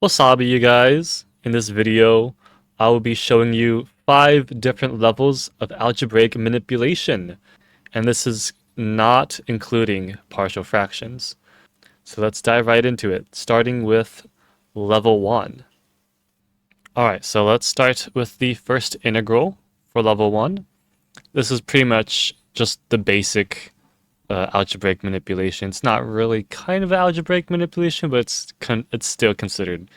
Wasabi, you guys. In this video, I will be showing you 5 different levels of algebraic manipulation, and this is not including partial fractions. So let's dive right into it, starting with level 1. Alright, so let's start with the first integral for level 1. This is pretty much just the basic algebraic manipulation. It's not really kind of algebraic manipulation, but it's still considered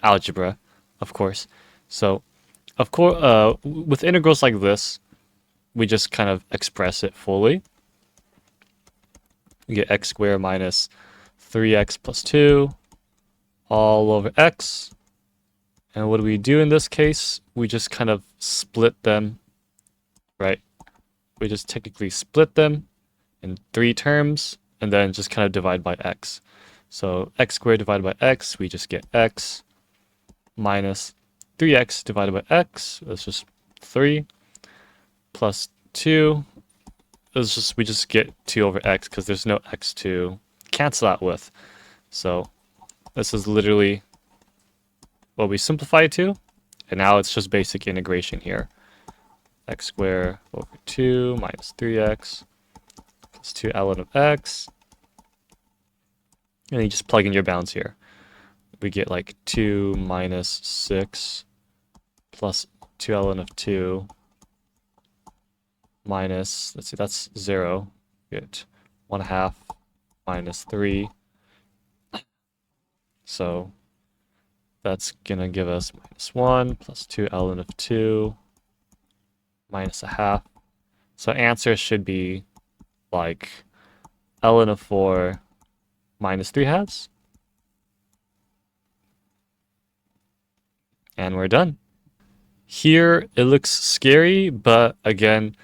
algebra, of course. So, of course, with integrals like this, we just kind of express it fully. We get x squared minus 3x plus 2 all over x. And what do we do in this case? We just kind of split them, right? We just technically split them in 3 terms, and then just kind of divide by x. So x squared divided by x, we just get x minus 3x divided by x, that's just 3, plus 2, we just get 2 over x because there's no x to cancel out with. So this is literally what we simplify it to, and now it's just basic integration here. X squared over 2 minus 3x plus 2 ln of x, and you just plug in your bounds here. We get like 2 minus 6 plus 2 ln of 2 minus, let's see, that's 0. We get 1/2 minus 3. So that's gonna give us minus 1 plus 2 ln of 2 minus 1/2. So answer should be like ln of 4 minus 3/2. And we're done. Here it looks scary, but again,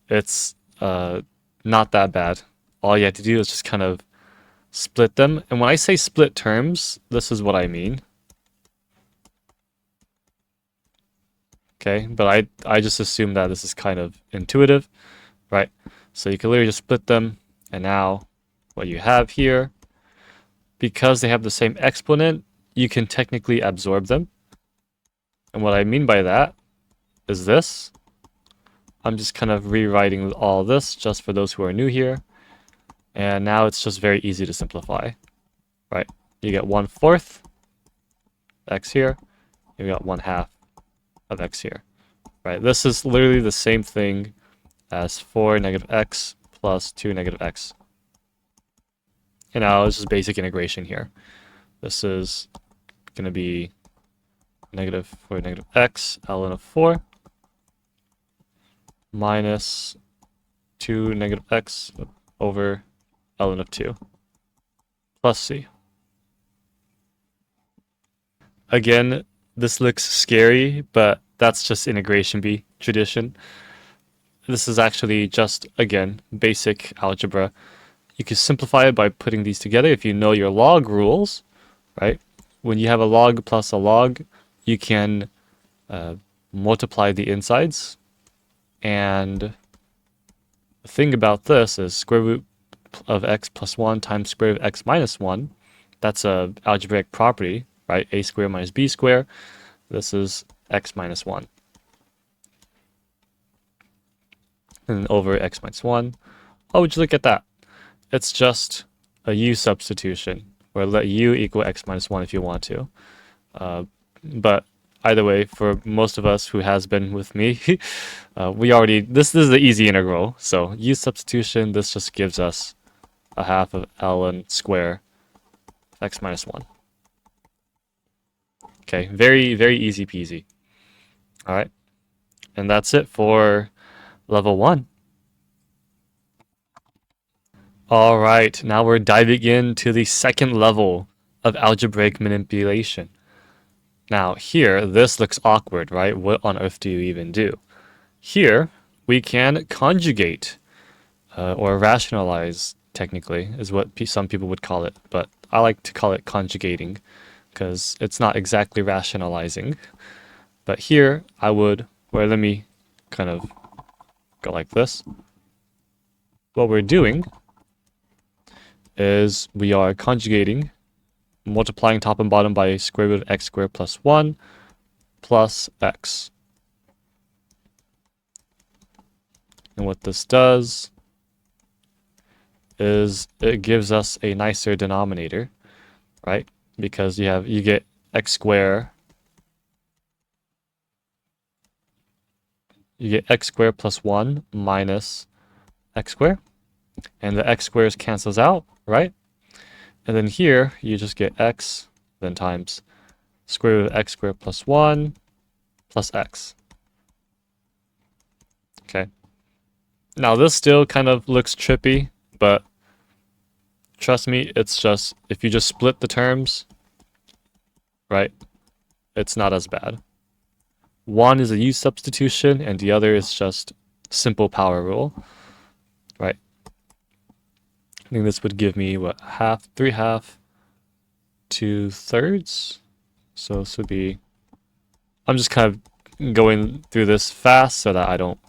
it's not that bad. All you have to do is just kind of split them. And when I say split terms, this is what I mean. Okay, but I just assume that this is kind of intuitive, right? So you can literally just split them, and now what you have here, because they have the same exponent, you can technically absorb them. And what I mean by that is this. I'm just kind of rewriting all this just for those who are new here. And now it's just very easy to simplify, right? You get 1/4 x here. You got 1/2 of x here, right? This is literally the same thing as 4 negative x plus 2 negative x. And now this is basic integration here. This is going to be negative 4 negative x ln of 4 minus 2 negative x over ln of 2 plus c. Again, this looks scary, but that's just integration B tradition. This is actually just, again, basic algebra. You can simplify it by putting these together if you know your log rules, right? When you have a log plus a log, you can multiply the insides. And the thing about this is square root of x plus 1 times square root of x minus 1. That's a algebraic property, right? A squared minus b squared. This is x minus 1. And over x minus 1. How would you look at that? It's just a u-substitution, where let u equal x minus 1 if you want to. But either way, for most of us who has been with me, this is the easy integral. So u-substitution, this just gives us 1/2 of ln square x minus 1. Okay, very, very easy peasy. All right, and that's it for level 1. All right, now we're diving into the second level of algebraic manipulation. Now here, this looks awkward, right? What on earth do you even do? Here, we can conjugate, or rationalize, technically, is what some people would call it. But I like to call it conjugating, because it's not exactly rationalizing. But here, let me kind of go like this. What we're doing is we are conjugating multiplying top and bottom by square root of x squared plus 1 plus x. And what this does is it gives us a nicer denominator, right? Because you get x squared. You get x squared plus 1 minus x squared. And the x squares cancels out, right? And then here, you just get x, then times square root of x squared plus 1 plus x. Okay. Now this still kind of looks trippy, but trust me, it's just, if you just split the terms, right, it's not as bad. One is a u-substitution, and the other is just simple power rule, right? I think this would give me, what, 3/2, 2/3? So this would be, I'm just kind of going through this fast so that I don't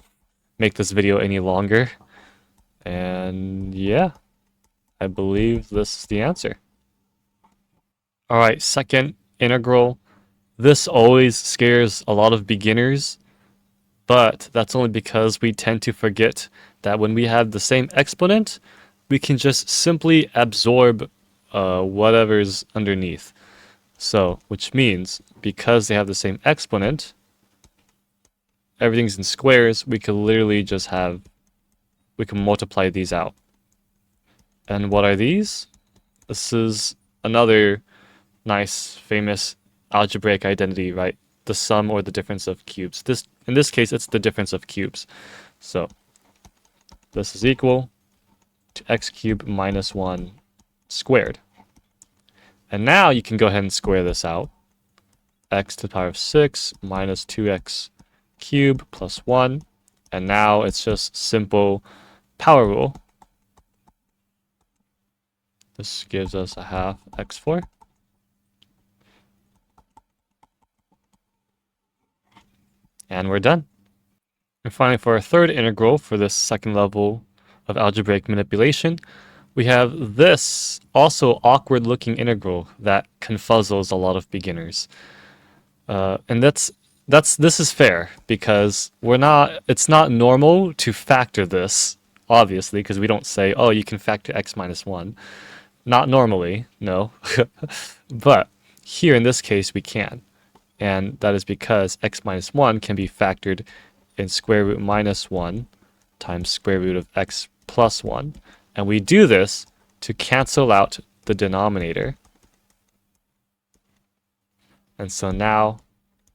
make this video any longer. And yeah, I believe this is the answer. All right, second integral. This always scares a lot of beginners, but that's only because we tend to forget that when we have the same exponent, we can just simply absorb whatever's underneath. So, which means because they have the same exponent, everything's in squares, we could literally just we can multiply these out. And what are these? This is another nice, famous algebraic identity, right? The sum or the difference of cubes. In this case, it's the difference of cubes. So this is equal to x cubed minus 1 squared. And now you can go ahead and square this out. X to the power of 6 minus 2x cubed plus 1. And now it's just simple power rule. This gives us 1/2 x4. And we're done. And finally, for our third integral for this second level of algebraic manipulation, we have this also awkward looking integral that confuzzles a lot of beginners. And this is fair because it's not normal to factor this, obviously, because we don't say, oh, you can factor x minus 1. Not normally, no. But here in this case, we can. And that is because x minus 1 can be factored in square root minus 1 times square root of x plus 1. And we do this to cancel out the denominator. And so now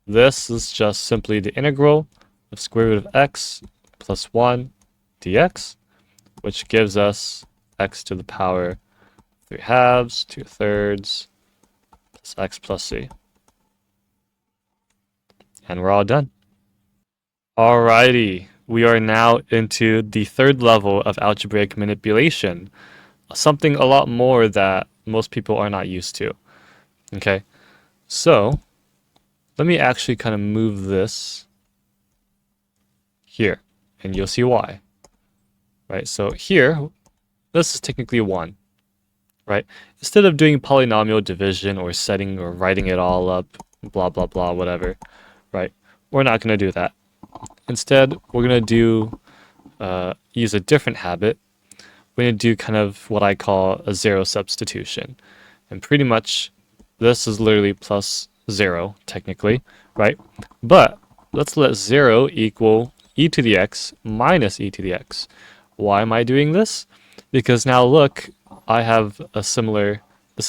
this is just simply the integral of square root of x plus 1 dx, which gives us x to the power 3/2, 2/3, plus x plus c. And we're all done. Alrighty, we are now into the third level of algebraic manipulation, something a lot more that most people are not used to. Okay, so let me actually kind of move this here, and you'll see why. Right, so here, this is technically 1. Right, instead of doing polynomial division or setting or writing it all up, blah, blah, blah, whatever, right, we're not going to do that. Instead, we're going to use a different habit. We're going to do kind of what I call a zero substitution. And pretty much, this is literally plus 0, technically, right? But let's let 0 equal e to the x minus e to the x. Why am I doing this? Because now look, I have this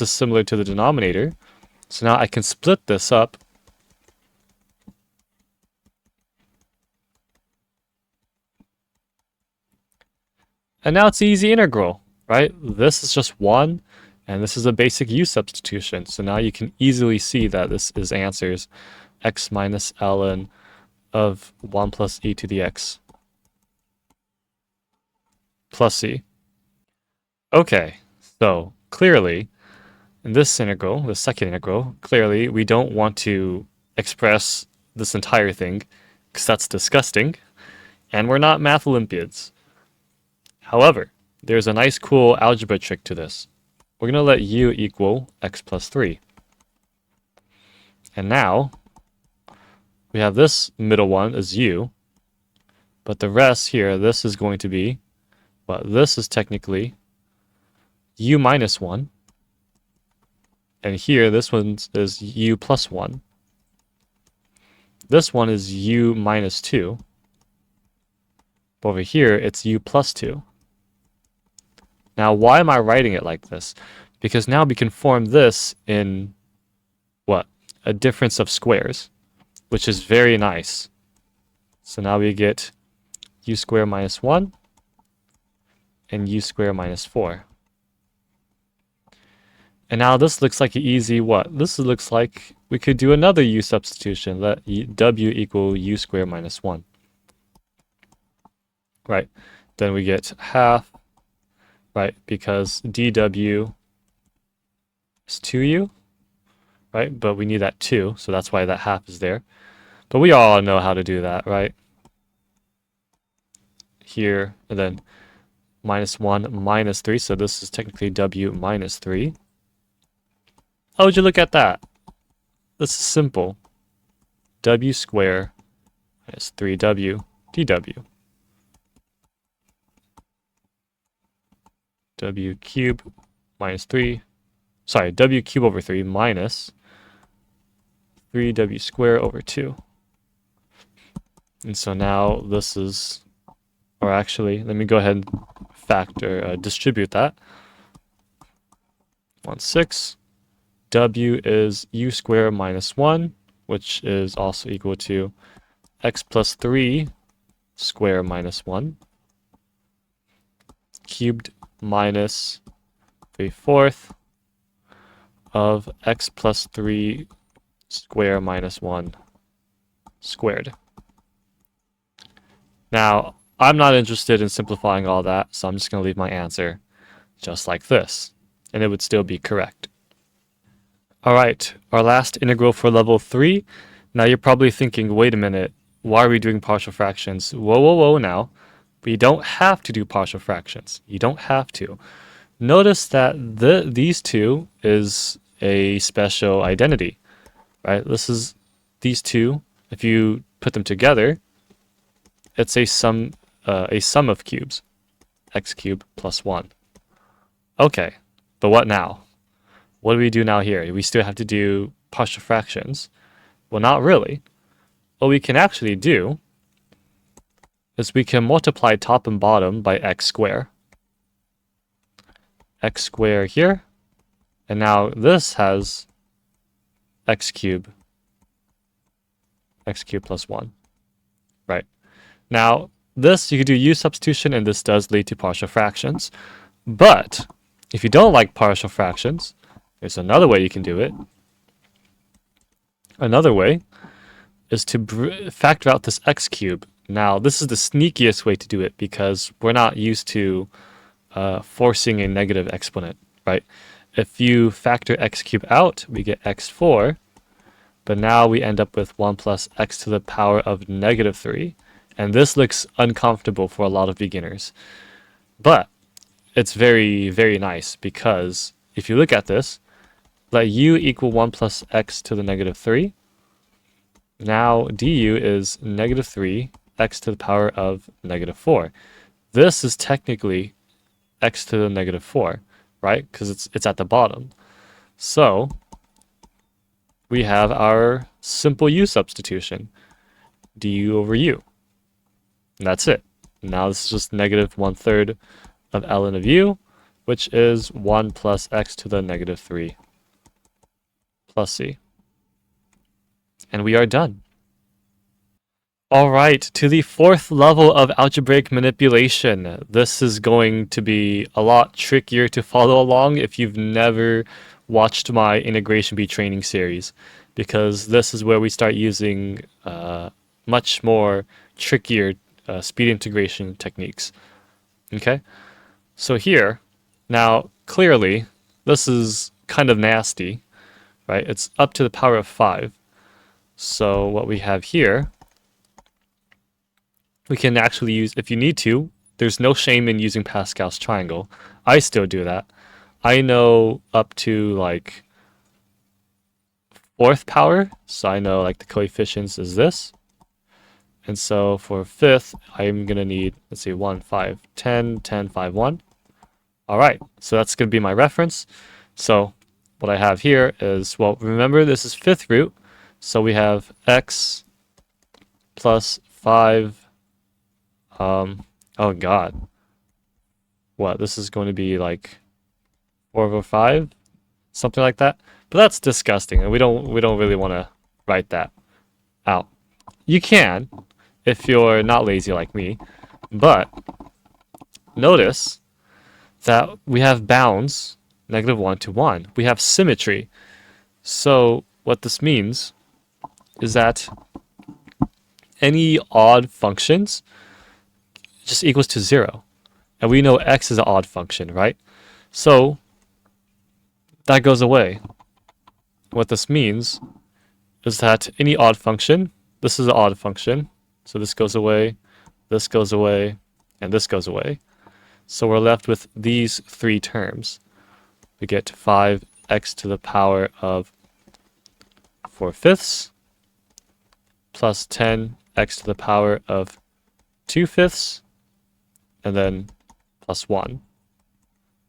is similar to the denominator. So now I can split this up. And now it's an easy integral, right? This is just 1, and this is a basic u-substitution. So now you can easily see that this is answers x minus ln of 1 plus e to the x plus c. Okay, so clearly, in this integral, the second integral, clearly we don't want to express this entire thing, because that's disgusting, and we're not math Olympiads. However, there's a nice cool algebra trick to this. we're going to let u equal x plus 3. And now we have this middle one is u, but the rest here, this is going to be, well, this is technically u minus 1. And here, this one is u plus 1. This one is u minus 2. Over here, it's u plus 2. Now, why am I writing it like this? Because now we can form this in, what? A difference of squares, which is very nice. So now we get u squared minus 1 and u squared minus 4. And now this looks like an easy what? This looks like we could do another u substitution. Let w equal u squared minus 1. Right. Then we get half, right? Because dw is 2u, right? But we need that 2, so that's why that half is there. But we all know how to do that, right? Here, and then minus 1 minus 3, so this is technically w minus 3. Oh, would you look at that? This is simple. W squared minus 3w dw. W cubed minus 3. Sorry, w cubed over 3 minus 3w squared over 2. And so now this is, or actually, let me go ahead and distribute that. 1/6. W is u squared minus 1, which is also equal to x plus 3 squared minus 1, cubed minus 3/4 of x plus 3 squared minus 1 squared. Now, I'm not interested in simplifying all that, so I'm just going to leave my answer just like this, and it would still be correct. All right, our last integral for level 3. Now you're probably thinking, wait a minute, why are we doing partial fractions? Whoa, whoa, whoa now. We don't have to do partial fractions. You don't have to. Notice that these two is a special identity, right? This is these two. If you put them together, it's a sum of cubes, x cubed plus 1. Okay, but what now? What do we do now here? We still have to do partial fractions. Well, not really. What we can actually do is we can multiply top and bottom by x squared. X squared here. And now this has x cubed plus 1. Right. Now, this, you could do u substitution, and this does lead to partial fractions. But if you don't like partial fractions, there's another way you can do it. Another way is to factor out this x cubed. Now, this is the sneakiest way to do it because we're not used to forcing a negative exponent, right? If you factor x cubed out, we get x4, but now we end up with 1 plus x to the power of negative 3. And this looks uncomfortable for a lot of beginners. But it's very, very nice because if you look at this, let u equal 1 plus x to the negative 3. Now du is negative 3 x to the power of negative 4. This is technically x to the negative 4, right? Because it's at the bottom. So we have our simple u substitution, du over u. And that's it. Now this is just negative 1/3 of ln of u, which is 1 plus x to the negative 3 plus c. And we are done. All right, to the 4th level of algebraic manipulation. This is going to be a lot trickier to follow along if you've never watched my Integration B training series, because this is where we start using much more trickier speed integration techniques. Okay, so here, now clearly, this is kind of nasty, right? It's up to the power of 5. So what we have here, we can actually use, if you need to, there's no shame in using Pascal's triangle. I still do that. I know up to like fourth power, so I know like the coefficients is this. And so for fifth, I'm gonna need, let's see, 1, 5, 10, 10, 5, 1. All right, so that's gonna be my reference. So what I have here is, well, remember this is fifth root, so we have x plus 5, oh god, what, this is going to be like 4 over 5, something like that. But that's disgusting, and we don't really want to write that out. You can, if you're not lazy like me, but notice that we have bounds, -1 to 1. We have symmetry. So what this means is that any odd functions just equals to 0. And we know x is an odd function, right? So that goes away. What this means is that any odd function, this is an odd function, so this goes away, and this goes away. So we're left with these three terms. We get 5x to the power of 4/5 plus 10x to the power of 2/5, and then plus 1.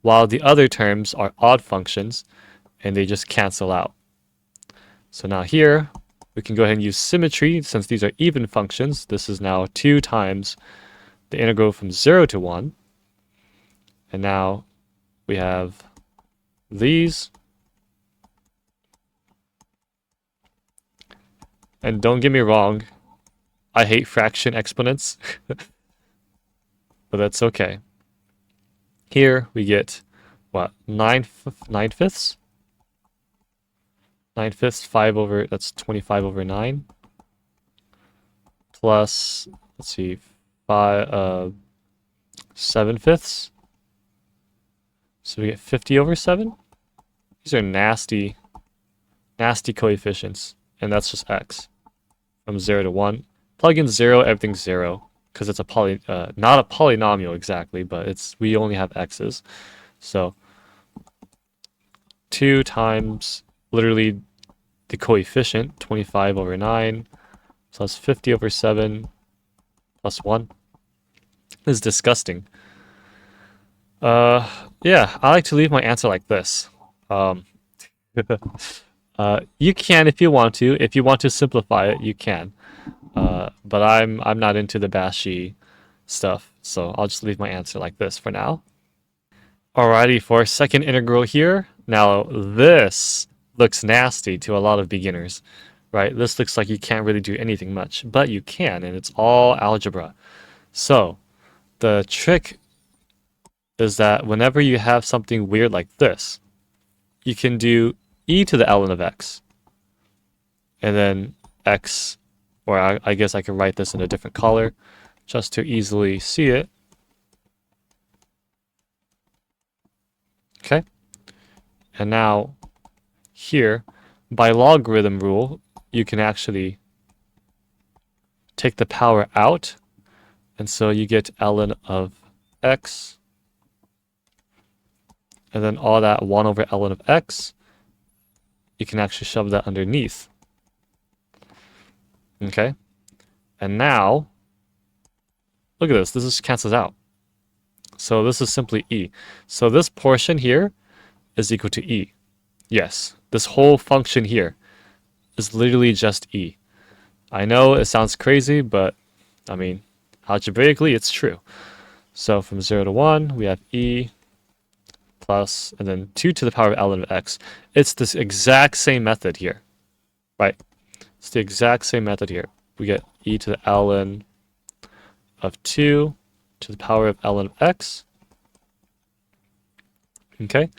While the other terms are odd functions, and they just cancel out. So now here, we can go ahead and use symmetry. Since these are even functions, this is now 2 times the integral from 0 to 1. And now we have these. And don't get me wrong, I hate fraction exponents, but that's okay. Here we get, what, 9/5? 9/5, 5 over, that's 25 over 9. Plus, let's see, 7/5. So we get 50 over 7. These are nasty, nasty coefficients. And that's just x. From 0 to 1. Plug in 0, everything's 0. Because it's a not a polynomial exactly, but we only have x's. So 2 times literally the coefficient, 25 over 9, plus 50 over 7, plus 1. This is disgusting. Yeah, I like to leave my answer like this. You can if you want to. If you want to simplify it, you can. But I'm not into the bashy stuff, so I'll just leave my answer like this for now. Alrighty, for our second integral here. Now this looks nasty to a lot of beginners, right? This looks like you can't really do anything much, but you can, and it's all algebra. So the trick is that whenever you have something weird like this, you can do e to the ln of x, and then x, or I guess I can write this in a different color just to easily see it. Okay, and now here, by logarithm rule, you can actually take the power out, and so you get ln of x, and then all that 1 over ln of x, you can actually shove that underneath. Okay, and now, look at this, just cancels out. So this is simply e. So this portion here is equal to e. Yes, this whole function here is literally just e. I know it sounds crazy, but I mean, algebraically it's true. So from 0 to 1, we have e plus, and then 2 to the power of ln of x. It's this exact same method here, right? It's the exact same method here. We get e to the ln of 2 to the power of ln of x. Okay,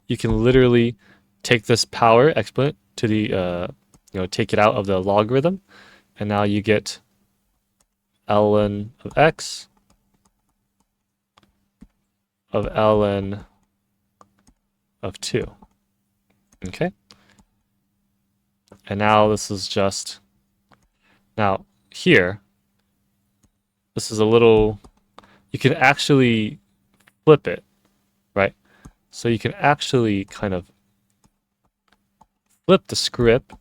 you can literally take this power exponent to the, take it out of the logarithm, and now you get ln of x of ln of 2. Okay, and now this is just, now here, this is a little, you can actually flip it, right? So you can actually kind of flip the script,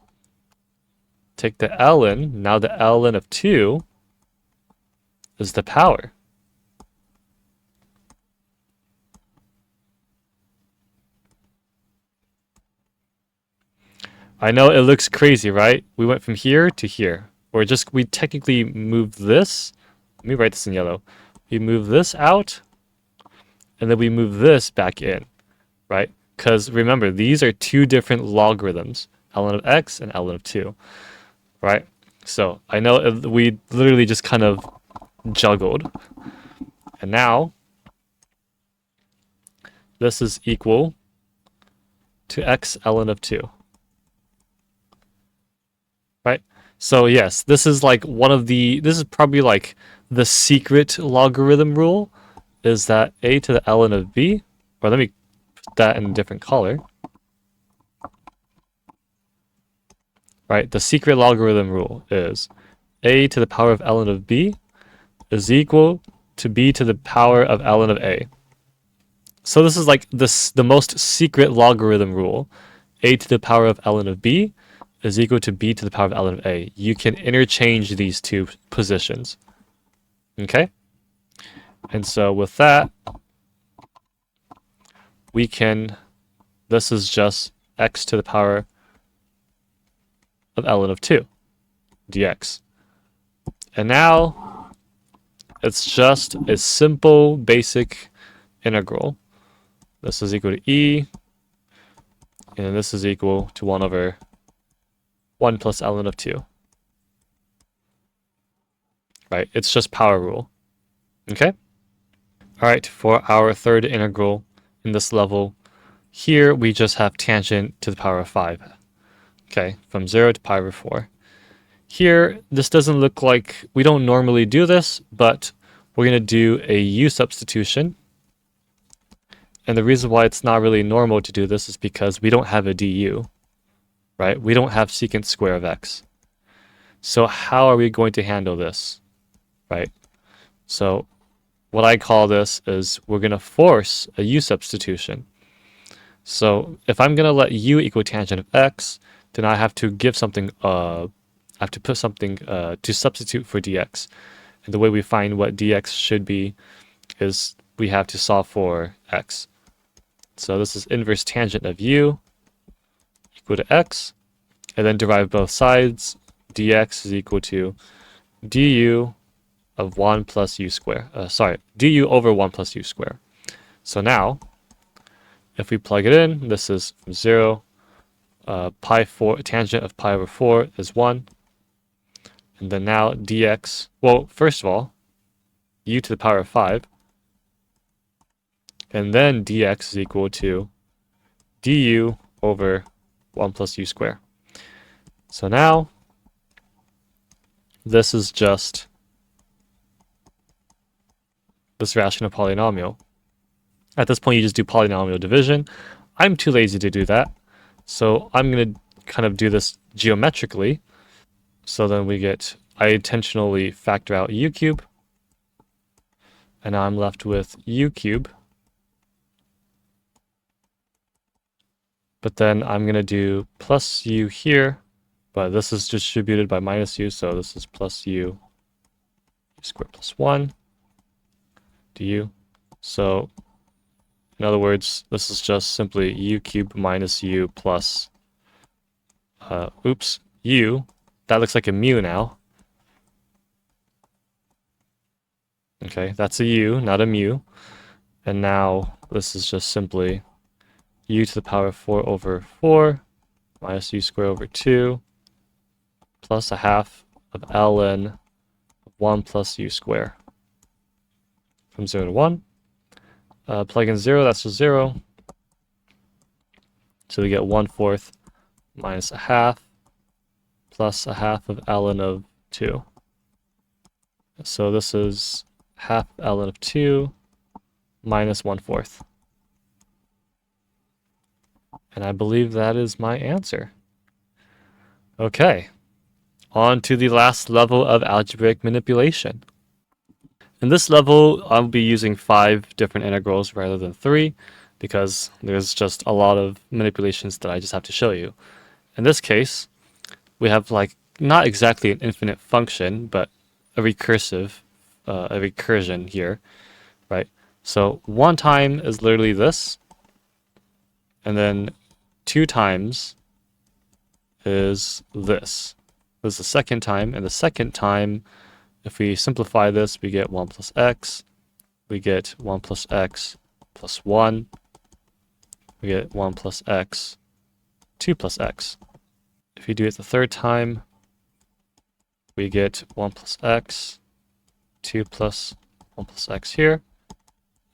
take the ln, now the ln of 2 is the power. I know it looks crazy, right? We went from here to here. Or just, we technically moved this. Let me write this in yellow. We move this out, and then we move this back in, right? Because remember, these are two different logarithms, ln of x and ln of 2, right? So I know we literally just kind of juggled. And now, this is equal to x ln of 2. Right? So yes, this is like this is probably like the secret logarithm rule, is that a to the ln of b, or let me put that in a different color. Right? The secret logarithm rule is a to the power of ln of b is equal to b to the power of ln of a. So this is like the most secret logarithm rule. A to the power of ln of b is equal to b to the power of ln of a. You can interchange these two positions. Okay? And so with that, we can, this is just x to the power of ln of 2 dx. And now it's just a simple basic integral. This is equal to e, and this is equal to 1 over 1 plus ln of 2. Right? It's just power rule. Okay? Alright, for our third integral in this level, here we just have tangent to the power of 5. Okay, from 0 to pi over 4. Here, this doesn't look like, we don't normally do this, but we're going to do a u-substitution. And the reason why it's not really normal to do this is because we don't have a du, right? We don't have secant square of x. So how are we going to handle this, right? So what I call this is we're going to force a u-substitution. So if I'm going to let u equal tangent of x, then I have to give something, I have to put something to substitute for dx. And the way we find what dx should be is we have to solve for x. So this is inverse tangent of u equal to x, and then derive both sides. Dx is equal to du of 1 plus u square. Du over 1 plus u square. So now, if we plug it in, this is from 0. Pi 4, tangent of pi over 4 is 1. And then now dx, well, first of all, u to the power of 5. And then dx is equal to du over 1 plus u square. So now, this is just this rational polynomial. At this point, you just do polynomial division. I'm too lazy to do that. So I'm going to kind of do this geometrically. So then we get, I intentionally factor out u cube. And now I'm left with u cube. But then I'm going to do plus u here. But this is distributed by minus u, so this is plus u squared plus 1 du. So in other words, this is just simply u cubed minus u plus, u. That looks like a mu now. Okay, that's a u, not a mu. And now this is just simply u to the power of 4 over 4 minus u squared over 2 plus a half of ln of 1 plus u squared from 0 to 1. Plug in 0, that's just 0. So we get 1/4 minus a half plus a half of ln of 2. So this is half ln of 2 minus 1/4. And I believe that is my answer. Okay, on to the last level of algebraic manipulation. In this level, I'll be using 5 different integrals rather than 3. because there's just a lot of manipulations that I just have to show you. In this case, we have like not exactly an infinite function, but a recursion here, right? So 1 time is literally this, and then 2 times is this. This is the second time, and the second time, if we simplify this, we get 1 plus x, we get 1 plus x plus 1, we get 1 plus x, 2 plus x. If you do it the third time, we get 1 plus x, 2 plus 1 plus x here.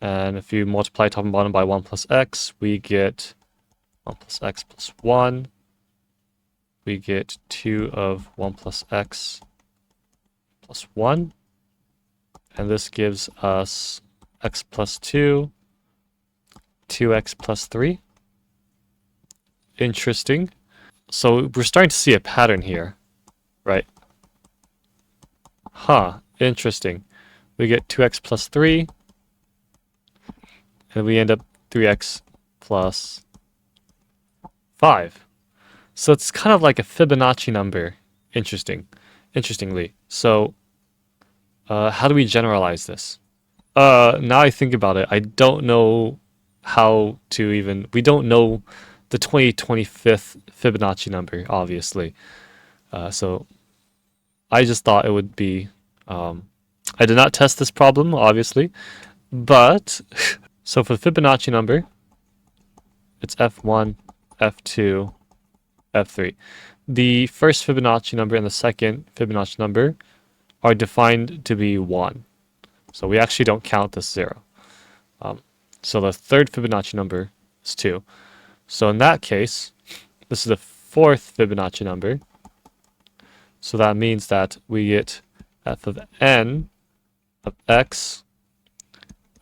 And if you multiply top and bottom by 1 plus x, we get 1 plus x plus 1. We get 2 of 1 plus x plus 1. And this gives us x plus 2, 2x plus 3. Interesting. So we're starting to see a pattern here, right? Huh, interesting. We get 2x plus 3, and we end up 3x plus 5. So it's kind of like a Fibonacci number. Interestingly. So how do we generalize this? Now I think about it, I don't know how to even... We don't know the 2025th Fibonacci number, obviously. So I just thought it would be... I did not test this problem, obviously, but... So for the Fibonacci number, it's F1, F2, F3. The first Fibonacci number and the second Fibonacci number are defined to be 1. So we actually don't count this 0. So the third Fibonacci number is 2. So in that case, this is the fourth Fibonacci number. So that means that we get f of n of x,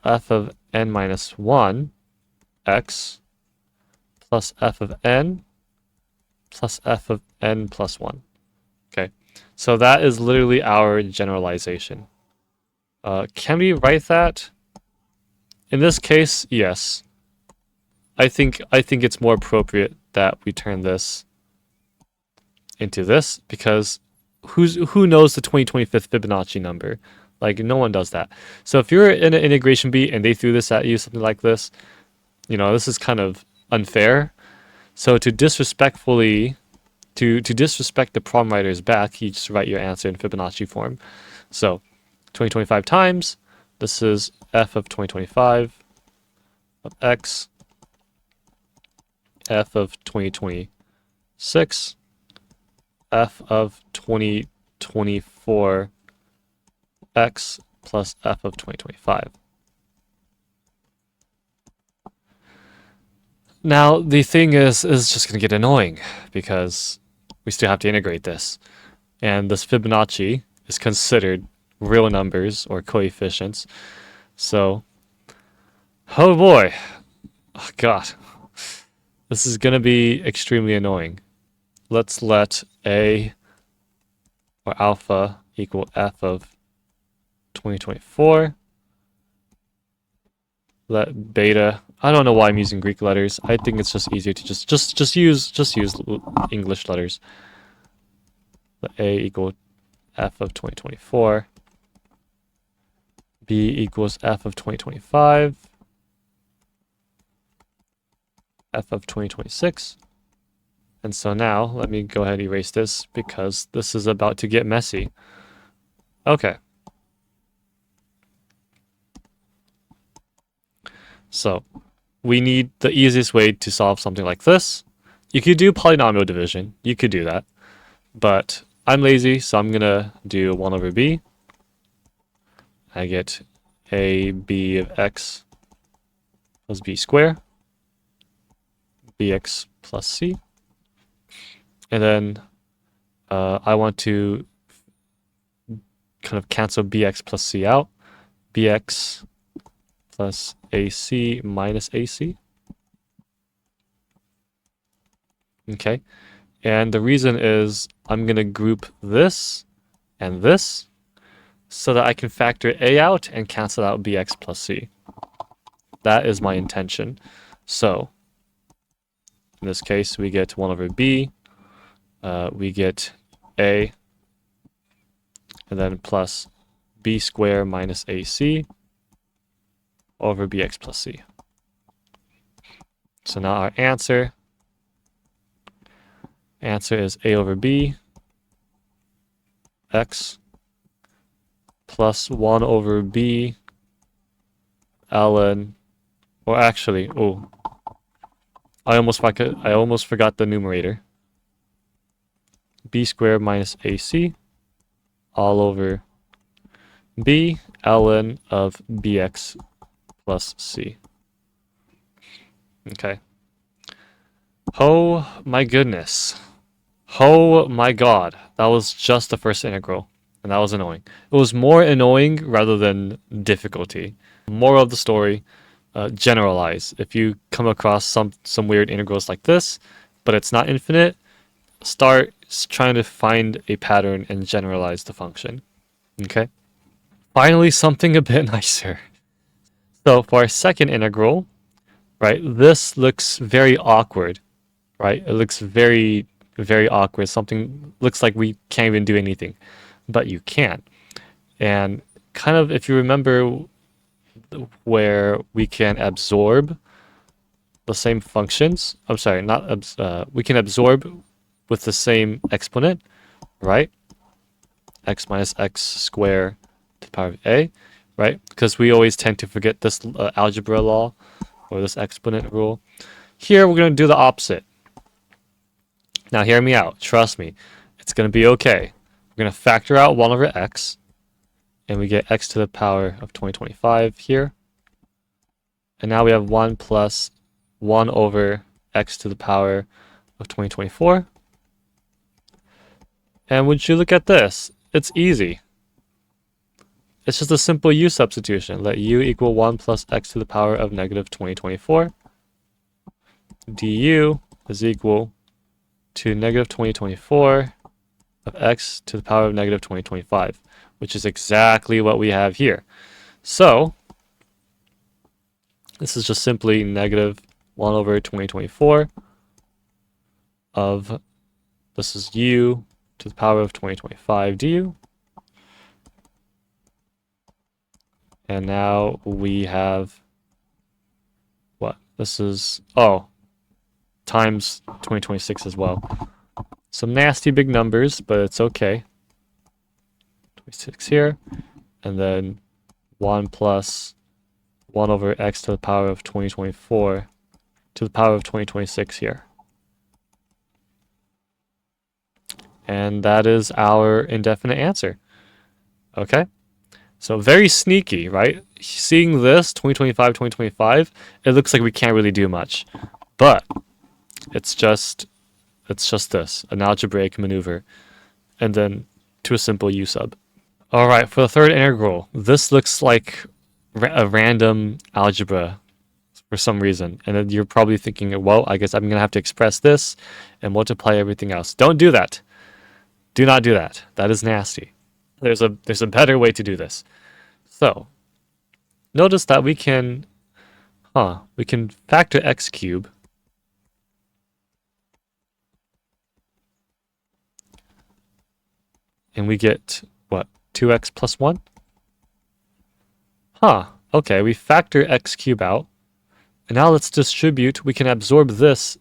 f of n minus 1 x plus f of n plus f of n plus 1. Okay, so that is literally our generalization. Can we write that? In this case, yes. I think it's more appropriate that we turn this into this, because who knows the 2025th Fibonacci number? Like, no one does that. So if you're in an integration bee and they threw this at you, something like this, you know, this is kind of unfair. So to disrespect the problem writers back, you just write your answer in Fibonacci form. So 2025 times, this is f of 2025 of x, f of 2026, f of 2024 x plus f of 2025. Now, the thing is just going to get annoying because we still have to integrate this. And this Fibonacci is considered real numbers or coefficients. So, oh boy. Oh god. This is going to be extremely annoying. Let's let a or alpha equal f of 2024. Let beta, I don't know why I'm using Greek letters. I think it's just easier to just use English letters. Let a equal f of 2024. B equals f of 2025. F of 2026. And so now, let me go ahead and erase this because this is about to get messy. Okay. So, we need the easiest way to solve something like this. You could do polynomial division. You could do that. But I'm lazy, so I'm going to do 1 over b. I get ab of x plus b squared. Bx plus c. And then I want to kind of cancel bx plus c out. Bx plus ac minus ac. Okay. And the reason is I'm going to group this and this so that I can factor a out and cancel out bx plus c. That is my intention. So in this case, we get 1 over b, we get a, and then plus b squared minus ac over bx plus c. So now our answer is a over b x plus 1 over b ln, or actually, oh, I almost forgot the numerator. B squared minus AC all over B ln of bx plus c. Okay. Oh my goodness. Oh my god. That was just the first integral. And that was annoying. It was more annoying rather than difficulty. Moral of the story, generalize. If you come across some weird integrals like this, but it's not infinite, start trying to find a pattern and generalize the function. Okay? Finally, something a bit nicer. So for our second integral, right, this looks very awkward, right? It looks very, very awkward. Something looks like we can't even do anything, but you can. And kind of, if you remember where we can absorb the same functions, I'm sorry, we can absorb with the same exponent, right? X minus x squared to the power of a, right? Because we always tend to forget this algebra law or this exponent rule. Here, we're going to do the opposite. Now, hear me out. Trust me. It's going to be okay. We're going to factor out 1 over x, and we get x to the power of 2025 here. And now we have 1 plus 1 over x to the power of 2024. And would you look at this? It's easy. It's just a simple u substitution. Let u equal 1 plus x to the power of negative 2024. du is equal to negative 2024 of x to the power of negative 2025, which is exactly what we have here. So this is just simply negative 1 over 2024 of, this is u to the power of 2025 du. And now we have, what? This is, oh, times 2026 as well. Some nasty big numbers, but it's okay. 26 here, and then 1 plus 1 over x to the power of 2024 to the power of 2026 here. And that is our indefinite answer. Okay? So very sneaky, right? Seeing this, 2025, 2025, it looks like we can't really do much. But it's just this, an algebraic maneuver. And then to a simple u sub. All right, for the third integral, this looks like a random algebra for some reason. And then you're probably thinking, well, I guess I'm going to have to express this and multiply everything else. Don't do that. Do not do that. That is nasty. There's a better way to do this. So, notice that we can factor x cubed. And we get, what, 2x plus 1? Okay, we factor x cubed out. And now let's distribute. We can absorb this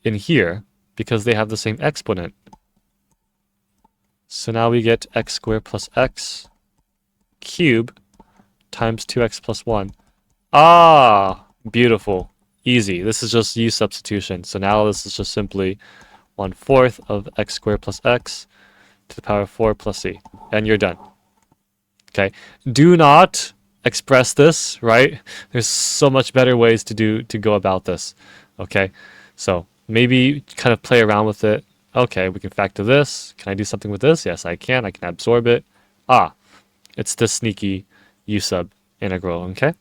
in here because they have the same exponent. So now we get x squared plus x cubed times 2x plus 1. Ah, beautiful. Easy. This is just u substitution. So now this is just simply 1/4 of x squared plus x to the power of 4 plus c. And you're done. Okay. Do not express this, right? There's so much better ways to go about this. Okay. So maybe kind of play around with it. Okay, we can factor this. Can I do something with this? Yes, I can. I can absorb it. It's this sneaky u sub integral, okay?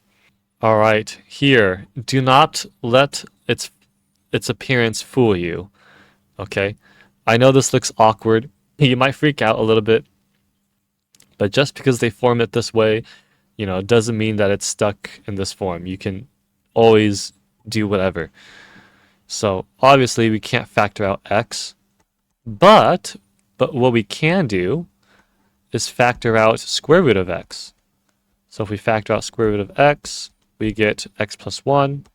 All right, here. Do not let its appearance fool you, okay? I know this looks awkward. You might freak out a little bit, but just because they form it this way, doesn't mean that it's stuck in this form. You can always do whatever. So obviously we can't factor out x, but what we can do is factor out square root of x. So if we factor out square root of x, we get x plus 1,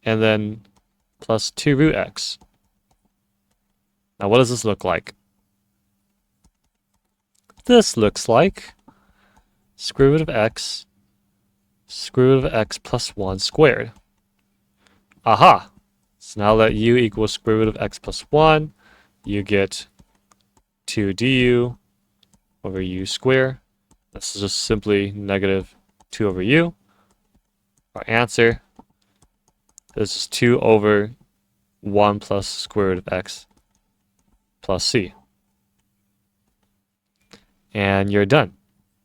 and then plus 2 root x. Now what does this look like? This looks like square root of x plus 1 squared. Aha! So now let u equals square root of x plus 1, you get 2 du over u squared. This is just simply negative 2 over u. Our answer is just 2 over 1 plus square root of x plus c. And you're done.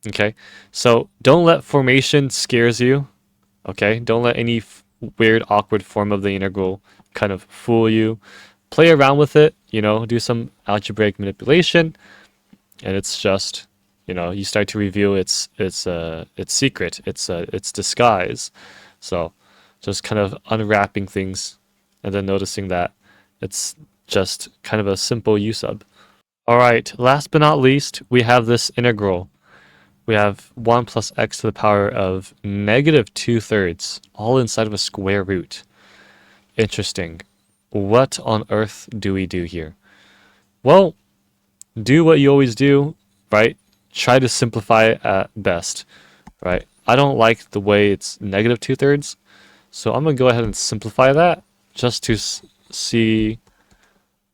Okay, so don't let formation scares you. Okay, don't let any weird, awkward form of the integral kind of fool you. Play around with it, you know, do some algebraic manipulation, and it's just, you know, you start to reveal its secret, its disguise. So just kind of unwrapping things and then noticing that it's just kind of a simple u-sub. All right, last but not least, we have this integral. We have 1 plus x to the power of negative 2/3, all inside of a square root. Interesting. What on earth do we do here? Well, do what you always do, right? Try to simplify it at best, right? I don't like the way it's negative 2/3, so I'm going to go ahead and simplify that just to see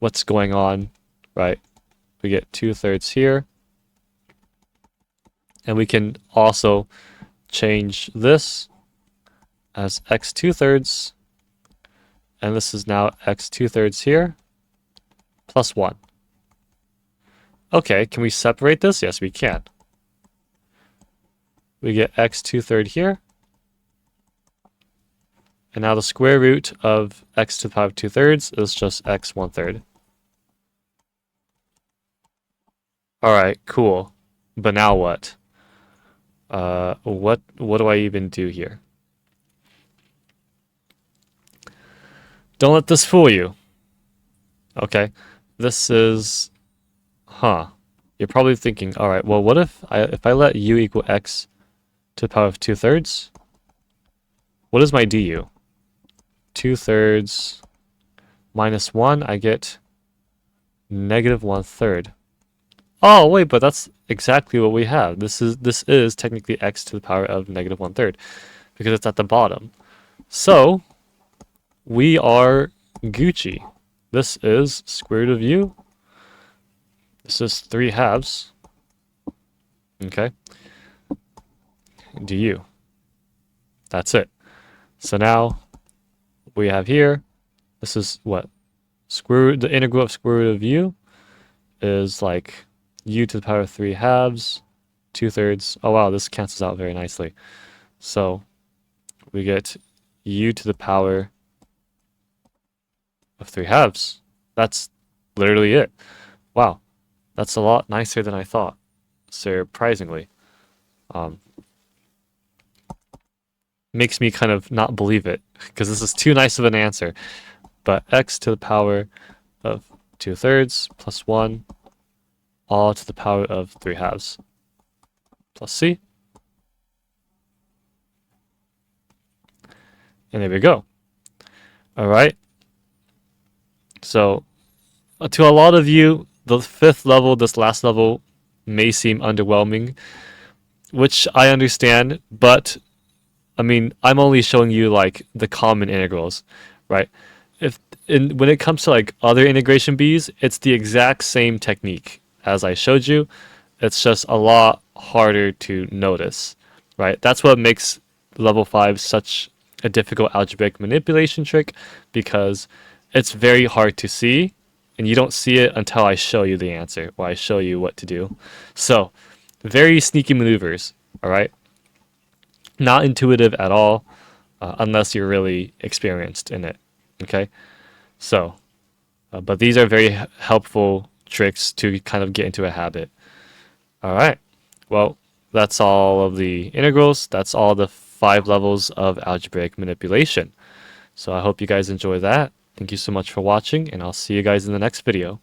what's going on, right? We get 2/3 here. And we can also change this as x 2/3. And this is now x 2/3 here, plus 1. Okay, can we separate this? Yes, we can. We get x 2/3 here. And now the square root of x to the power of 2/3 is just x 1/3. All right, cool. But now what? What do I even do here? Don't let this fool you. Okay, this is, You're probably thinking, all right, well, what if I let u equal x to the power of 2/3? What is my du? 2/3 minus 1, I get negative 1/3. Oh, wait, but that's exactly what we have. This is technically x to the power of negative 1/3 because it's at the bottom. So we are Gucci. This is square root of u. This is 3/2. Okay. Du. That's it. So now we have here, this is what? The integral of square root of u is like u to the power of 3/2, 2/3. Oh wow, this cancels out very nicely. So we get u to the power of 3/2. That's literally it. Wow, that's a lot nicer than I thought, surprisingly. Makes me kind of not believe it, because this is too nice of an answer. But x to the power of 2/3 plus 1, all to the power of 3/2 plus c. And there we go. All right. So to a lot of you, the 5th level, this last level, may seem underwhelming, which I understand, but I mean, I'm only showing you like the common integrals, right? When it comes to like other integration bees, it's the exact same technique as I showed you. It's just a lot harder to notice, right? That's what makes level 5 such a difficult algebraic manipulation trick, because it's very hard to see, and you don't see it until I show you the answer, or I show you what to do. So, very sneaky maneuvers, all right? Not intuitive at all, unless you're really experienced in it, okay? So, but these are very helpful tricks to kind of get into a habit. All right, well, that's all of the integrals. That's all the 5 levels of algebraic manipulation. So I hope you guys enjoy that. Thank you so much for watching, and I'll see you guys in the next video.